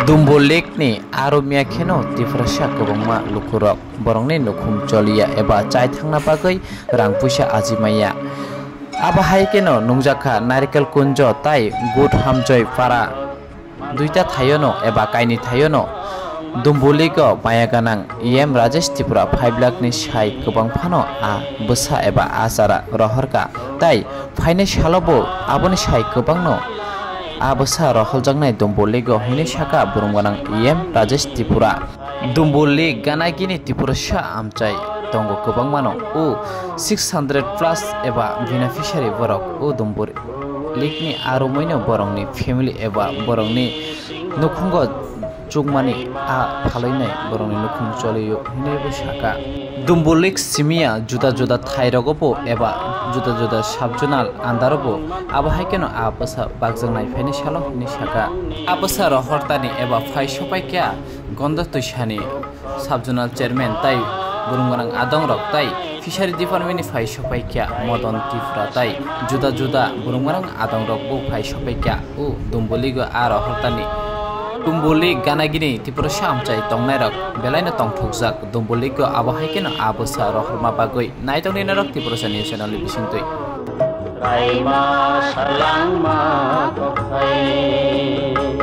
Dumbo Lake ni arumia kheno tifrasha kobongma lukurok borongni nukhum cholia eba chai thangna bagoi rangpuisa ajimaya aba haikeno nungjakha narikal kunjo tai good hamjoi para duita thayono eba kaini thayono Dumbo Lake o mayaganang em Rajesh Tripura 5 lakh ni sai kobang phano a bosa eba asara rohorka tai phaine salobo aboni sai kobangno Abasa rohol jangnai Dumbo Lake o hine shaka burungwanang em Rajesh Tripura Dumbo Lake gana gini Tripura sha amchai tongo kobang mano o 600 plus eba beneficiary borok o Dumbo Lake ni arumoino borongni family eba borongni nukhungo chukmani a phalainai borongni nukhung choliyo hine bo shaka Dumbo Lake simia juda juda thairogopo eba juda juda sabjonal andarobo aba haikeno abasa bagjangnai phane salo hine shaka abasa rohortani eba phai sopaikya gonda tuishani sabjonal chairman tai burungwanang adongrok tai fishery department ni phai sopaikya modon tifra tai juda juda burungwanang adongrok bo phai sopaikya o Dumbo Lake a rohortani Dumbo Lake gana gini Tripura samchai tongnai rok belaina tongthokjak Dumbo Lake abo haikeno abosa rohorma bagoi naitongni narok Tripura sani channel bisingtui Raima salangma kokhai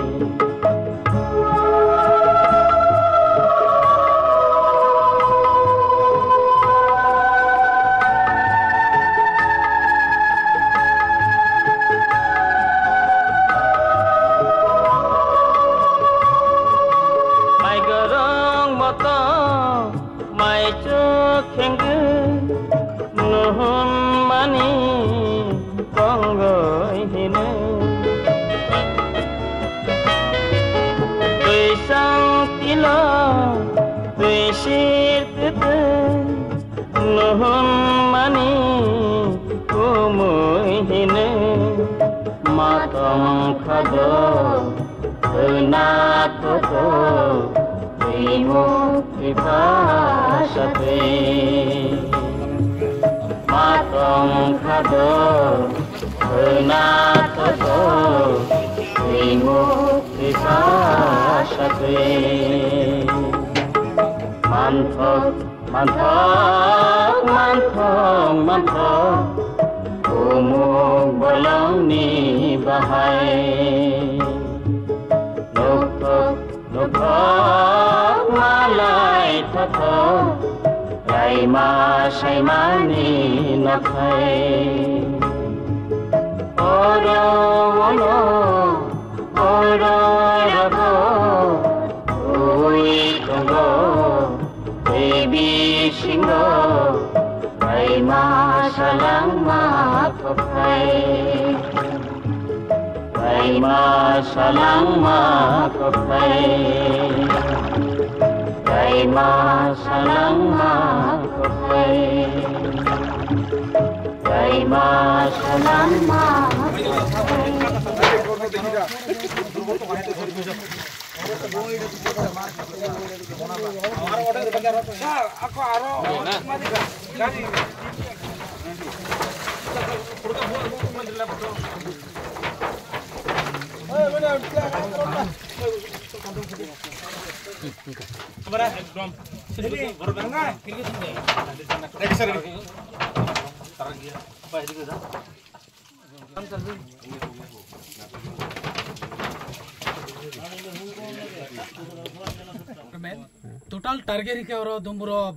Total target ke oro Dumburo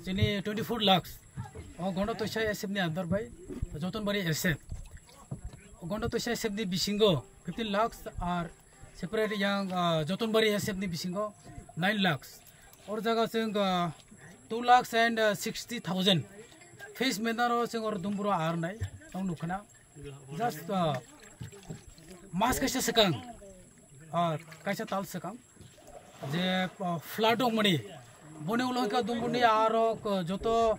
sini 24 lakhs. O gondo to shay asep ni andar bhai joton bari asep. O gondo to shay asep ni bisingo 15 lakhs or separate yang joton bari asep ni bisingo 9 lakhs. Or jaga sing 2 lakhs and 60,000. Face menaro sing or Dumburo ar nai. Tong nukna. Just mas kaisa sekang. Kaisa tal sekang. J फ्लाडों money बने उलों का दुम्बुनी आरोक जो तो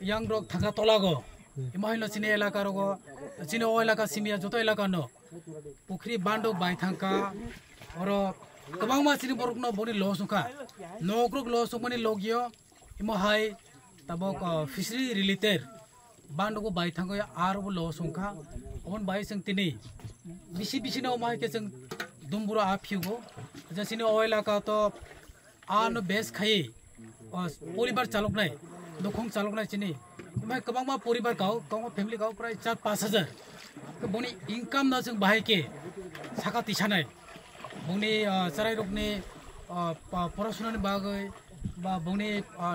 yang rok thaka tolago imahilo chine elaka rogo chine o elaka simia joto elaka no pukhri bando bai thangka oro kabang ma chini borok no boni losuka nogrok losuk mani logio imo hai tabok fishery related बांडको बाई थांगो आरो लो संखा अबन by जों तिनि बिसि नाव my के जों दुमबुरा आ फिउगो जसिनि ओइला का तो आन बेस खाइ परिवार चालकनाय नखं चालकनाय चिनि माय गोबां मा परिवार गाव फेमिलि गाव प्राय 4-5 हजार बनि इनकाम ना जों बाहाय के साखा तिसानाय बनि सराय रोगनि परासुनानि बागै बा बनि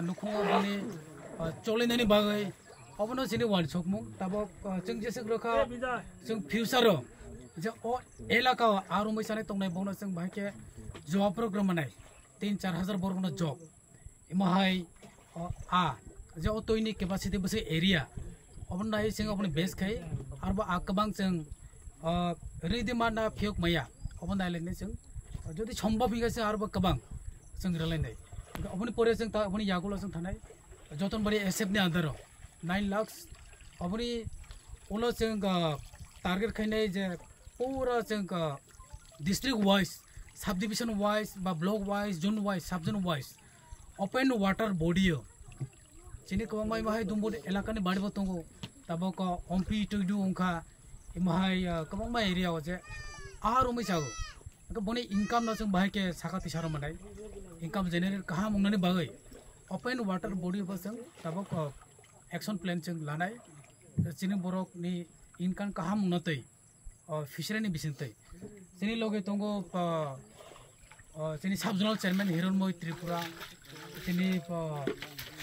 नखं बनि चलेनायनि बागै अबनो जिनि वान सकमु ताबो जों जेसे रोखा जों फ्यूचर जे ओ एलाका आरो मैसाने तंनाय बनो जों बाहायके जॉब प्रोग्राम मनाय 3-4 हजार बरगनो जॉब इमाहाय जे अटोइनि कैपेसिटी बसे एरिया अबन नाय जों अपने बेस खाय आरो आकबां जों रिदिमाना फियक माया अबन नायलेने जों जदि सम्भव हिगासे आरो कबां जों रलायनाय अपनी परे जों ता अपनी यागुला जों थानाय जतन बड़ी एसएफ ने अंदर 9 लाख अपनी उलो जों टारगेट खायनाय जे पूरा जों district wise subdivision wise बा block wise zone wise sub zone wise open water body चिनि को माय माय दुमबुर इलाकानि बाड़बो तंगो ताबो को ओमपी टुडु ओंखा इमाहाय कबां मा एरिया जे आरो मै जागो को बने इनकाम ना जों बाहाय के साखाति सारो मनाय इनकाम जेनेरेट कहा मंगनानि बागै ओपन वाटर बॉडी बसं ताबो को एक्शन प्लान जों लानाय चिनि बरकनि इनकाम कहा मंगनतै फिशरीनि बिसिनतै चिनि लगे तंगो चिनि sub zonal chairman Hiranmoy Tripura चिनि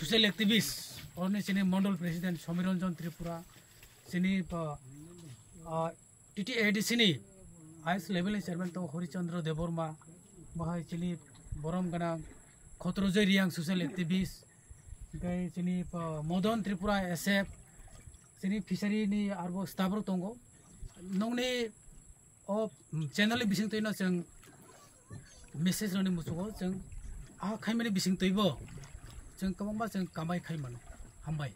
सोशल एक्टिविस्ट और चिनि मंडल प्रेसिडेंट समीरंजन त्रिपुरा चिनि टीटीएडीसी आइस लेवल चेयरमैन तो हरिचंद्र देवबर्मा बाहाय चिनि बरम गना खत्रजय रियांग सोशल एक्टिविस्ट गय चिनि मदन त्रिपुरा एसएफ चिनि फिशरी नि आरो स्टाफ तंगो नंनि ओ चैनल बिसिं तैना जों मेसेज रनि मुसुगो जों आ खायमानि बिसिं तैबो जों कबांबा जों कामाय खायमोन हामबाय।